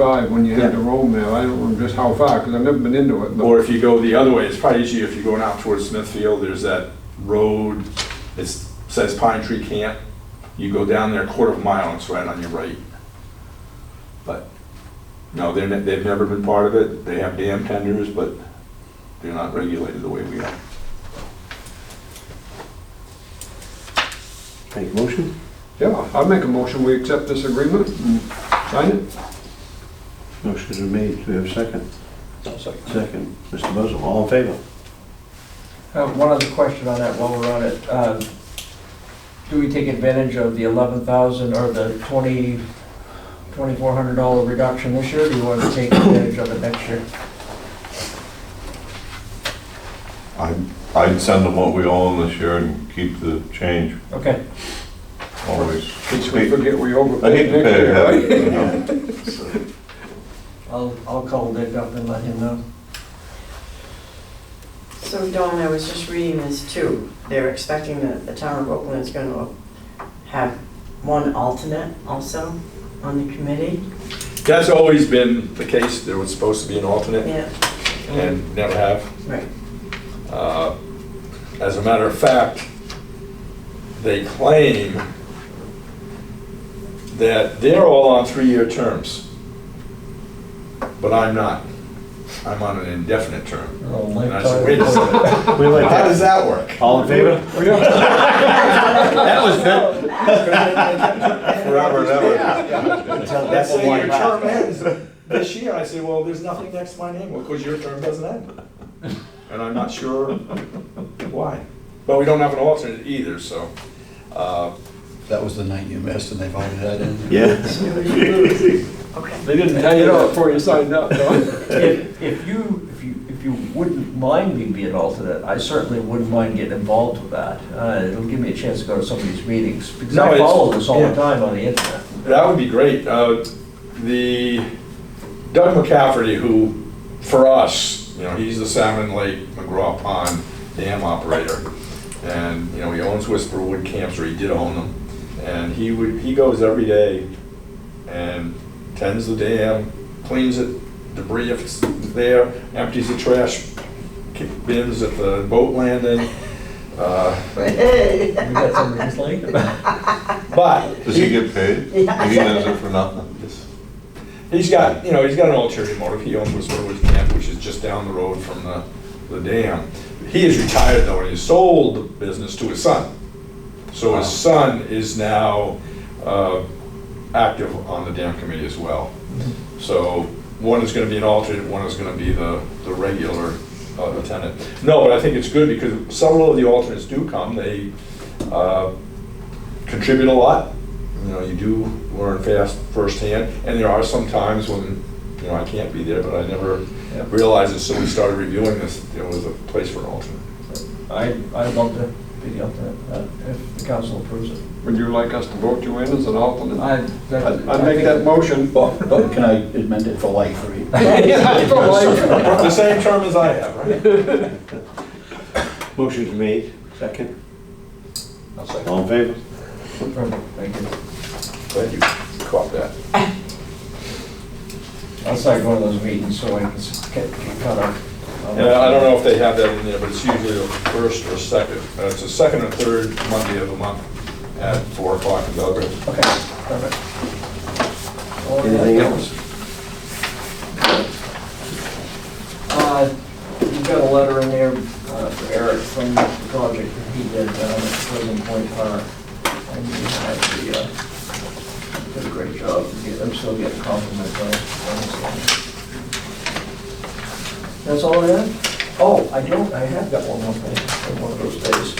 drive when you had the roam there. I don't know just how far, because I've never been into it. But Or if you go the other way, it's probably easier if you're going out towards Smithfield, there's that road, it says Pine Tree Camp. You go down there a quarter of a mile, and it's right on your right. But, no, they've never been part of it. They have dam tenders, but they're not regulated the way we are. Make a motion? yeah, I'll make a motion, we accept this agreement and sign it. Motion's been made. Do we have a second? Second. Second. Mr. Buzzell, all in favor? One other question on that while we're on it. Do we take advantage of the 11,000 or the $2,400 reduction this year? Or do you want to take advantage of it next year? I'd send them what we owe them this year and keep the change, Okay. always. In case we forget we I overpaid hate to next pay year, ahead, right? you know. I'll call Dick up and let him know. So Dawn, I was just reading this too. They're expecting that the town of Oakland is going to have one alternate also on the committee. That's always been the case. There was supposed to be an alternate Yeah, and never have. right. As a matter of fact, they claim that they're all on 3-year terms, but I'm not. I'm on an indefinite term. Oh, And I said, wait a second, We like how that. does that work? All in favor? That was good. Forever and ever. Let's say your term ends this year. I say, well, there's nothing next to my name. Well, because your term doesn't end. And I'm not sure why. But we don't have an alternate either, so. That was the night you missed and they voted that in. Yeah. Okay. They didn't tell you that before you signed up, though. If you wouldn't mind me being alternate, I certainly wouldn't mind getting involved with that. It'll give me a chance to go to some of these meetings, because No, I it's- follow this all yeah. the time on the internet. That would be great. The Doug McCafferty, who, for us, you know, he's the Salmon Lake McGraw Pond dam operator. And, you know, he owns Whisper Wood Camps, or he did own them. And he goes every day and tends the dam, cleans it, debris if it's there, empties the trash bins at the boat landing. Hey. We got some of these later. But Does he get paid? He does it for nothing. he's got an ulterior motive. He owns Whisper Wood Camp, which is just down the road from the dam. He is retired though, and he sold the business to his son. So his son is now active on the dam committee as well. So one is going to be an alternate, one is going to be the regular lieutenant. No, but I think it's good because several of the alternates do come. They contribute a lot. You know, you do learn fast firsthand, and there are some times when, you know, I can't be there, but I never realized until we started reviewing this, there was a place for an alternate. I'd love to be the alternate if the council approves it. Would you like us to vote you in as an alternate? I'd I'd make that motion. But can I amend it for life, right? The same term as I have, right? Motion's made. Second. I'll second. All in favor? Perfect, thank you. Glad you caught that. I'll start going to those meetings so I can get caught up. Yeah, I don't know if they have that in there, but it's usually the first or second. It's the second or third Monday of the month at 4 o'clock in Belgrade. Okay, perfect. Anything else? You've got a letter in there for Eric from the project that he did down at Pleasant Point Park. And he did a great job. I'm still getting compliments on it. That's all I have? Oh, I have got one more thing on one of those days.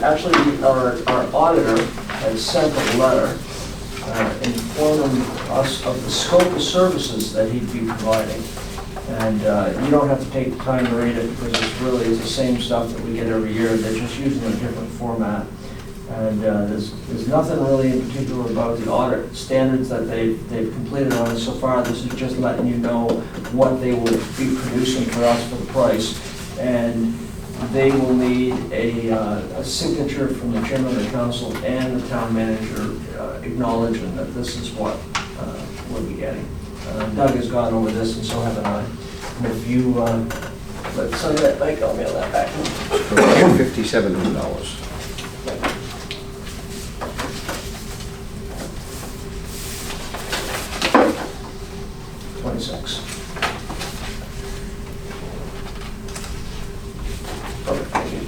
Actually, our auditor has sent a letter informing us of the scope of services that he'd be providing. And you don't have to take the time to read it because it's really the same stuff that we get every year. They're just using a different format. And there's nothing really in particular about the audit standards that they've completed on it so far. This is just letting you know what they will be producing for us for the price. And they will need a signature from the chairman of the council and the town manager acknowledging that this is what we'll be getting. Doug has gone over this and so have I. And if you, let some of that back, I'll mail that back. For $5,700. 26. Perfect, thank you.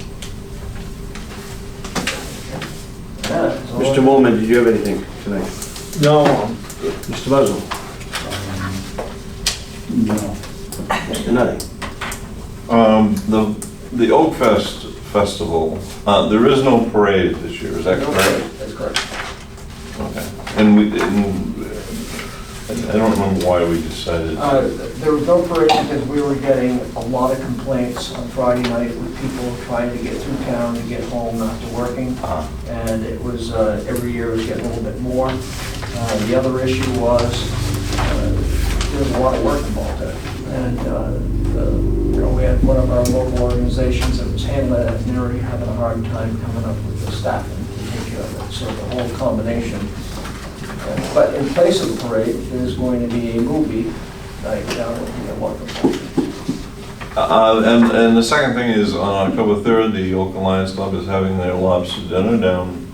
Yeah, so- Mr. Mormon, did you have anything tonight? No, Mr. Muzzle? No. Mr. Nutting? The Oak Fest Festival, there is no parade this year, is that correct? That's correct. Okay. And I don't remember why we decided. There was no parade because we were getting a lot of complaints on Friday night with people trying to get through town to get home after working. And it was, every year it was getting a little bit more. The other issue was, there was a lot of work involved in it. And, we had one of our local organizations that was handling it, and they were having a hard time coming up with the staffing to take care of it. So the whole combination. But in place of the parade, there's going to be a movie night down at the Waterfront. And the second thing is, on October 3rd, the Oakland Lions Club is having their lobster dinner down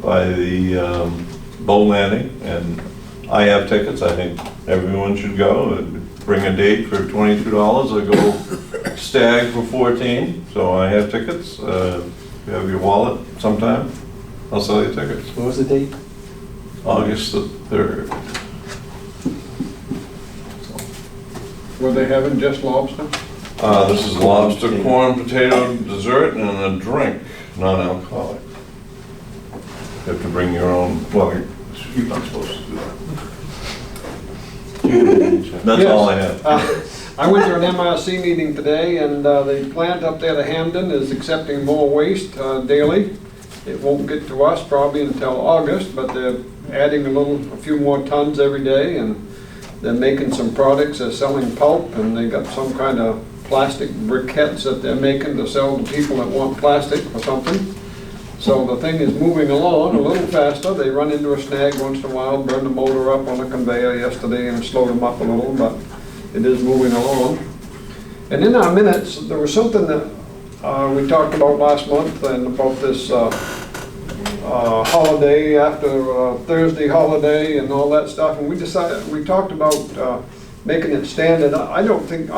by the boat landing, and I have tickets. I think everyone should go. Bring a date for $22 or go stag for $14. So I have tickets. If you have your wallet sometime, I'll sell you tickets. what was the date? August the 3rd. Were they having just lobster? This is lobster, corn, potato, dessert, and a drink, non-alcoholic. You have to bring your own, well, you're not supposed to do that. That's all I have. I went to an MRC meeting today, and the plant up there, the Hamden, is accepting more waste daily. It won't get to us probably until August, but they're adding a few more tons every day, and they're making some products. They're selling pulp, and they got some kind of plastic briquettes that they're making to sell to people that want plastic or something. So the thing is moving along a little faster. They run into a snag once in a while, burn the motor up on the conveyor yesterday and slowed them up a little, but it is moving along. And in our minutes, there was something that we talked about last month, and about this holiday after Thursday holiday and all that stuff, and we talked about making it standard. I'd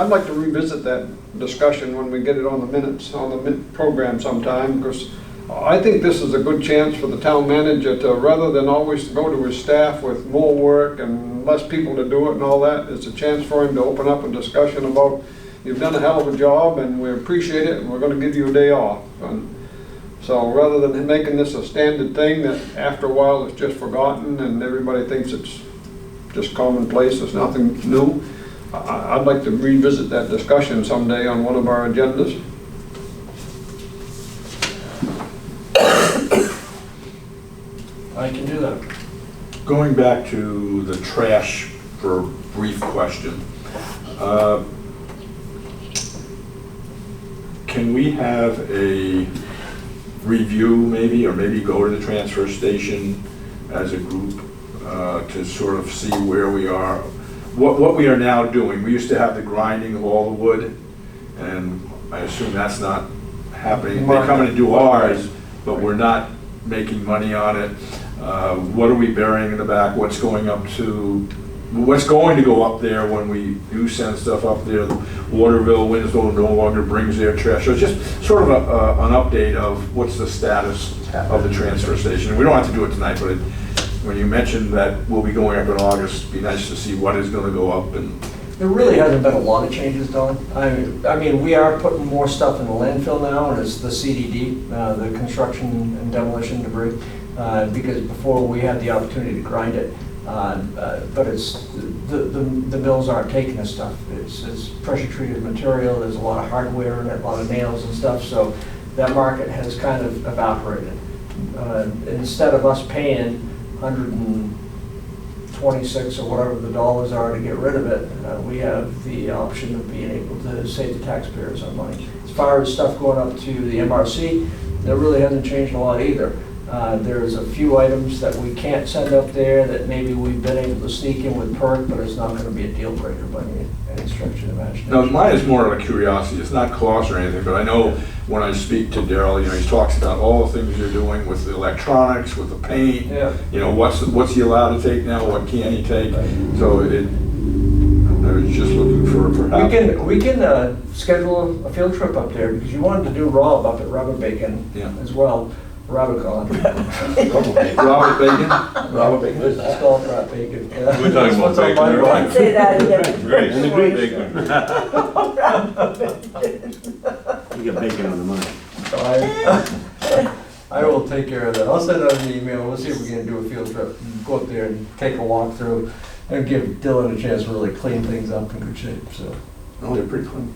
like to revisit that discussion when we get it on the minutes, on the program sometime, because I think this is a good chance for the town manager to, rather than always go to his staff with more work and less people to do it and all that, it's a chance for him to open up a discussion about, you've done a hell of a job and we appreciate it and we're going to give you a day off. And so rather than making this a standard thing that after a while it's just forgotten and everybody thinks it's just commonplace, it's nothing new, I'd like to revisit that discussion someday on one of our agendas. I can do that. Going back to the trash for a brief question. Can we have a review maybe, or maybe go to the transfer station as a group to sort of see where we are? What we are now doing, we used to have the grinding of all the wood, and I assume that's not happening. They come in and do ours, but we're not making money on it. What are we burying in the back? What's going to go up there when we do send stuff up there? Waterville, Winslow no longer brings their trash. So it's just sort of an update of what's the status of the transfer station. We don't have to do it tonight, but when you mentioned that we'll be going up in August, it'd be nice to see what is going to go up. And There really hasn't been a lot of changes, Don. I mean, we are putting more stuff in the landfill now, and it's the CDD, the construction and demolition debris, because before we had the opportunity to grind it, but it's, the mills aren't taking this stuff. It's pressure treated material, there's a lot of hardware in it, a lot of nails and stuff, so that market has kind of evaporated. Instead of us paying 126 or whatever the dollars are to get rid of it, we have the option of being able to save the taxpayers our money. As far as stuff going up to the MRC, that really hasn't changed a lot either. There's a few items that we can't send up there that maybe we've been able to sneak in with perk, but it's not gonna be a deal breaker by any stretch of the imagination. No, mine is more of a curiosity, it's not cost or anything, but I know when I speak to Daryl, you know, he talks about all the things you're doing with the electronics, with the paint. Yeah. You know, what's he allowed to take now, what can't he take? So I was just looking for perhaps. We can schedule a field trip up there, because you wanted to do Rob up at Robert Bacon Yeah. as well. Robert Con. Robert Bacon? Robert Bacon, it's called Robert Bacon. Yeah. We're talking That's about what's on bacon, my right? mind. Say that again. Great. And the Greek bacon. You got bacon on the mind. So I will take care of that. I'll send out an email. We'll see if we can do a field trip. Go up there and take a walk through and give Dylan a chance to really clean things up in good shape, so. Oh, they're pretty clean.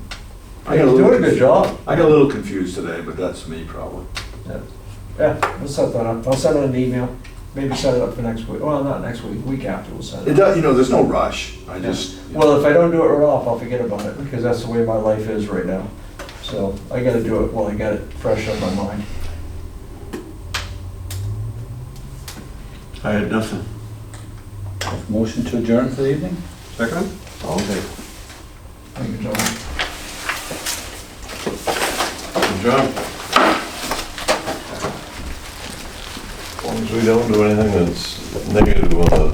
He's doing a good job. I got a little confused today, but that's me probably. Yeah, we'll set that up. I'll send out an email. Maybe set it up for next week. Well, not next week, week after we'll set It it up. does, you know, there's no rush, I just. Well, if I don't do it right off, I'll forget about it, because that's the way my life is right now. So I gotta do it while I got it fresh on my mind. I had nothing. Motion to adjourn for the evening? Second? All in favor? Thank you, John. Good job. As long as we don't do anything that's negative on the